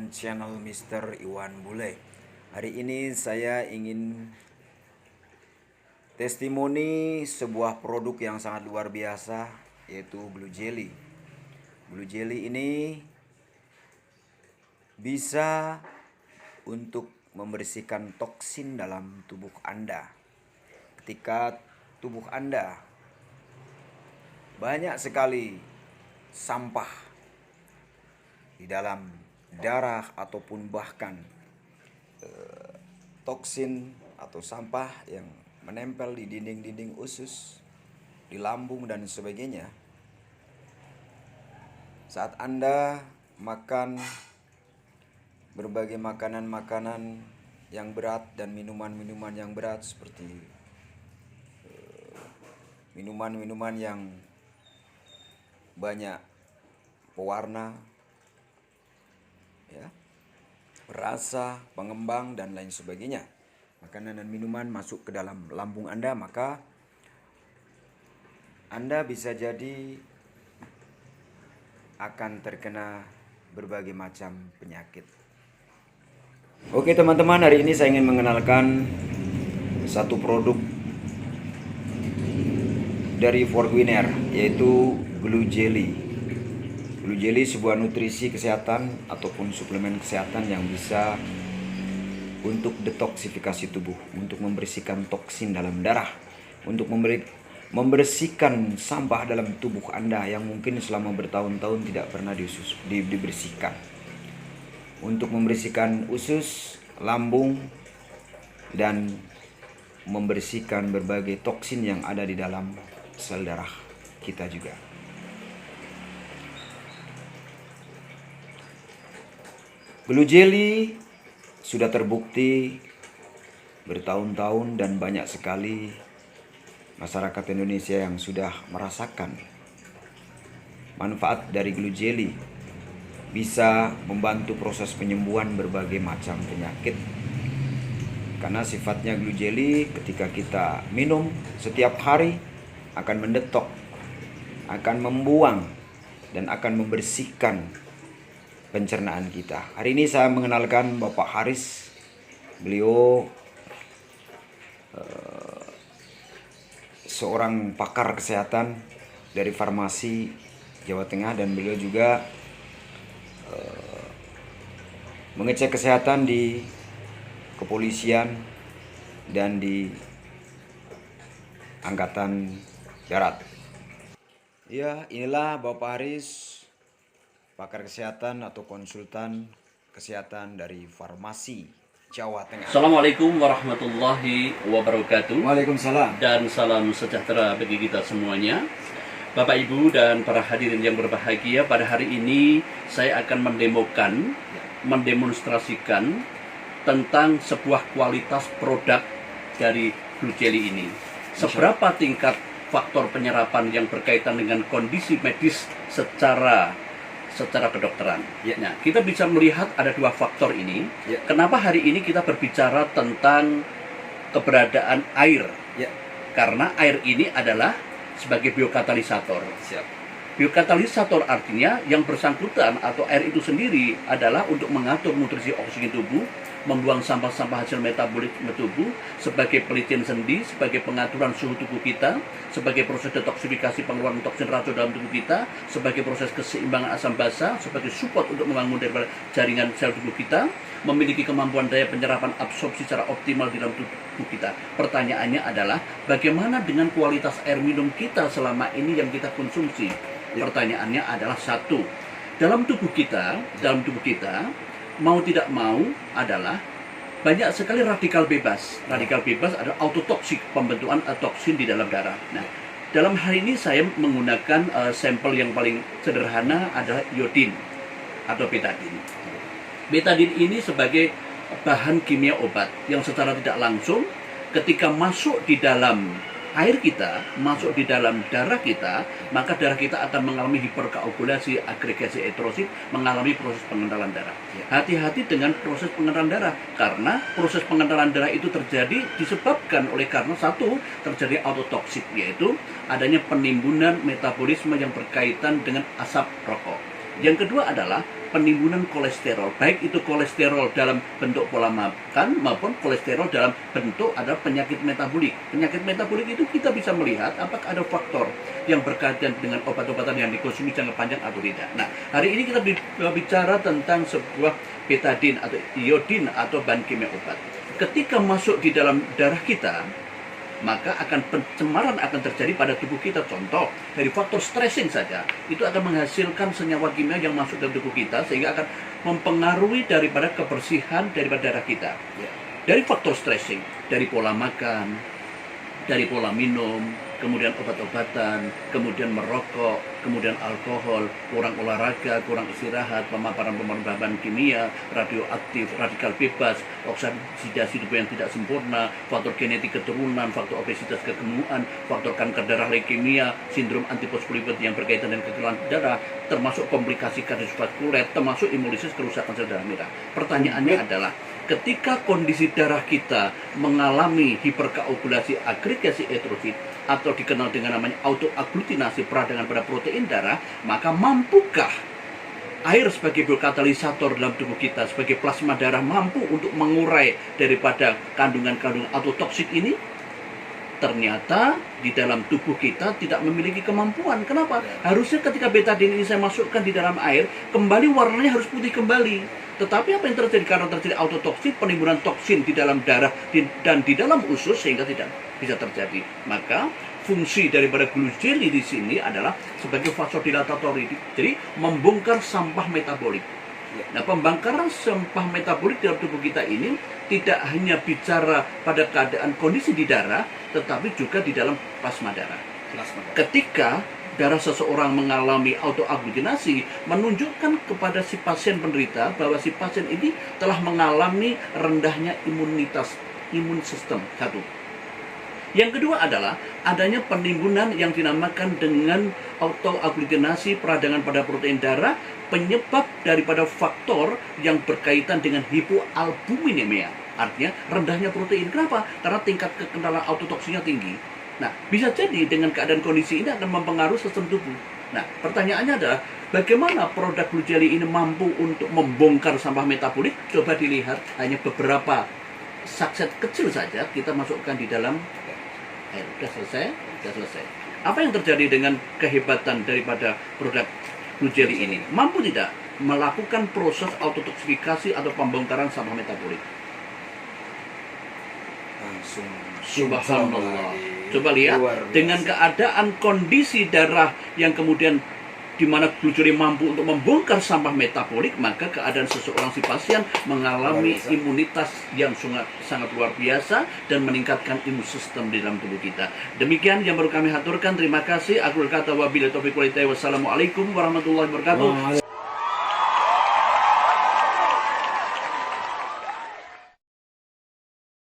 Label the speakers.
Speaker 1: dengan channel Mr. Iwan Bule. Hari ini saya ingin testimoni sebuah produk yang sangat luar biasa, yaitu Blue Jelly. Blue Jelly ini bisa untuk membersihkan toksin dalam tubuh Anda. Ketika tubuh Anda banyak sekali sampah di dalam darah ataupun bahkan toksin atau sampah yang menempel di dinding-dinding usus, di lambung dan sebagainya. Saat Anda makan berbagai makanan-makanan yang berat dan minuman-minuman yang berat seperti minuman-minuman yang banyak pewarna, ya, rasa, pengembang dan lain sebagainya, makanan dan minuman masuk ke dalam lambung Anda, maka Anda bisa jadi akan terkena berbagai macam penyakit. Oke teman-teman, hari ini saya ingin mengenalkan satu produk dari Forkwinner, yaitu Blue Jelly. Blue Jelly sebuah nutrisi kesehatan ataupun suplemen kesehatan yang bisa untuk detoksifikasi tubuh, untuk membersihkan toksin dalam darah, untuk membersihkan sampah dalam tubuh Anda yang mungkin selama bertahun-tahun tidak pernah dibersihkan, untuk membersihkan usus, lambung, dan membersihkan berbagai toksin yang ada di dalam sel darah kita juga. Blue Jelly sudah terbukti bertahun-tahun dan banyak sekali masyarakat Indonesia yang sudah merasakan manfaat dari Blue Jelly. Bisa membantu proses penyembuhan berbagai macam penyakit. Karena sifatnya Blue Jelly ketika kita minum setiap hari akan mendetok, akan membuang dan akan membersihkan pencernaan kita. Hari ini saya mengenalkan Bapak Haris. Beliau seorang pakar kesehatan dari farmasi Jawa Tengah, dan beliau juga mengecek kesehatan di kepolisian dan di Angkatan Darat. Ya, inilah Bapak Haris, pakar kesehatan atau konsultan kesehatan dari farmasi Jawa Tengah.
Speaker 2: Assalamualaikum warahmatullahi wabarakatuh.
Speaker 1: Waalaikumsalam.
Speaker 2: Dan salam sejahtera bagi kita semuanya. Bapak, Ibu, dan para hadirin yang berbahagia, pada hari ini saya akan mendemonstrasikan tentang sebuah kualitas produk dari Blue Jelly ini. Seberapa tingkat faktor penyerapan yang berkaitan dengan kondisi medis secara kedokteran. Nah, kita bisa melihat ada dua faktor ini. Kenapa hari ini kita berbicara tentang keberadaan air? Karena air ini adalah sebagai biokatalisator. Biokatalisator artinya yang bersangkutan atau air itu sendiri adalah untuk mengatur nutrisi oksigen tubuh, membuang sampah-sampah hasil metabolisme tubuh, sebagai pelitian sendi, sebagai pengaturan suhu tubuh kita, sebagai proses detoksifikasi pengeluaran toksin racun dalam tubuh kita, sebagai proses keseimbangan asam basa, sebagai support untuk membangun daripada jaringan sel tubuh kita, memiliki kemampuan daya penyerapan absorpsi secara optimal di dalam tubuh kita. Pertanyaannya adalah, bagaimana dengan kualitas air minum kita selama ini yang kita konsumsi? Pertanyaannya adalah satu, dalam tubuh kita mau tidak mau adalah banyak sekali radikal bebas. Radikal bebas adalah autotoksik, pembentukan toksin di dalam darah. Nah, dalam hal ini saya menggunakan sampel yang paling sederhana adalah iodin atau betadin. Betadin ini sebagai bahan kimia obat yang secara tidak langsung ketika masuk di dalam air kita, masuk di dalam darah kita, maka darah kita akan mengalami hiperkoagulasi, agregasi eritrosit, mengalami proses pengentalan darah. Hati-hati dengan proses pengentalan darah, karena proses pengentalan darah itu terjadi disebabkan oleh karena satu, terjadi autotoksik, yaitu adanya penimbunan metabolisme yang berkaitan dengan asap rokok. Yang kedua adalah penimbunan kolesterol, baik itu kolesterol dalam bentuk pola makan maupun kolesterol dalam bentuk ada penyakit metabolik. Penyakit metabolik itu kita bisa melihat apakah ada faktor yang berkaitan dengan obat-obatan yang dikonsumsi jangka panjang atau tidak. Nah, hari ini kita bicara tentang sebuah betadin atau iodin atau bahan kimia obat. Ketika masuk di dalam darah kita, maka pencemaran akan terjadi pada tubuh kita. Contoh, dari faktor stressing saja, itu akan menghasilkan senyawa kimia yang masuk dalam tubuh kita, sehingga akan mempengaruhi daripada kebersihan daripada darah kita. Dari faktor stressing, dari pola makan, dari pola minum, kemudian obat-obatan, kemudian merokok, kemudian alkohol, kurang olahraga, kurang istirahat, pemaparan bahan kimia, radioaktif, radikal bebas, oksidasi tubuh yang tidak sempurna, faktor genetik keturunan, faktor obesitas kegemukan, faktor kanker darah leukemia, sindrom antifosfolipiid yang berkaitan dengan kekebalan darah, termasuk komplikasi kardiovaskuler, termasuk hemolisis, kerusakan sel darah merah. Pertanyaannya adalah, ketika kondisi darah kita mengalami hiperkoagulasi agregasi eritrosit atau dikenal dengan namanya autoaglutinasi peradangan pada protein darah, maka mampukah air sebagai biokatalisator dalam tubuh kita, sebagai plasma darah, mampu untuk mengurai daripada kandungan-kandungan autotoksik ini? Ternyata di dalam tubuh kita tidak memiliki kemampuan. Kenapa? Harusnya ketika betadin ini saya masukkan di dalam air, kembali warnanya harus putih kembali. Tetapi apa yang terjadi? Karena terjadi autotoksin, penimbunan toksin di dalam darah dan di dalam usus, sehingga tidak bisa terjadi. Maka fungsi daripada glue jelly di sini adalah sebagai vasodilatator, jadi membongkar sampah metabolik. Nah, pembongkaran sampah metabolik dalam tubuh kita ini tidak hanya bicara pada keadaan kondisi di darah, tetapi juga di dalam plasma darah. Ketika darah seseorang mengalami autoaglutinasi, menunjukkan kepada si pasien penderita bahwa si pasien ini telah mengalami rendahnya imun sistem. Satu. Yang kedua adalah adanya penimbunan yang dinamakan dengan autoaglutinasi peradangan pada protein darah, penyebab daripada faktor yang berkaitan dengan hipoalbuminemia, artinya rendahnya protein. Kenapa? Karena tingkat kekenalan autotoksinya tinggi. Nah, bisa jadi dengan keadaan kondisi ini akan mempengaruhi sistem tubuh. Nah, pertanyaannya adalah, bagaimana produk glue jelly ini mampu untuk membongkar sampah metabolik? Coba dilihat, hanya beberapa sakset kecil saja kita masukkan di dalam air. Sudah selesai. Apa yang terjadi dengan kehebatan daripada produk glue jelly ini? Mampu tidak melakukan proses autotoksifikasi atau pembongkaran sampah metabolik?
Speaker 1: Langsung
Speaker 2: Subhanallah. Coba lihat, dengan keadaan kondisi darah yang kemudian di mana glue jelly mampu untuk membongkar sampah metabolik, maka keadaan seseorang si pasien mengalami imunitas yang sangat luar biasa dan meningkatkan imun sistem di dalam tubuh kita. Demikian yang baru kami haturkan. Terima kasih. Aku berkata wabillahi taufiq wal hidayah. Wassalamualaikum warahmatullahi wabarakatuh.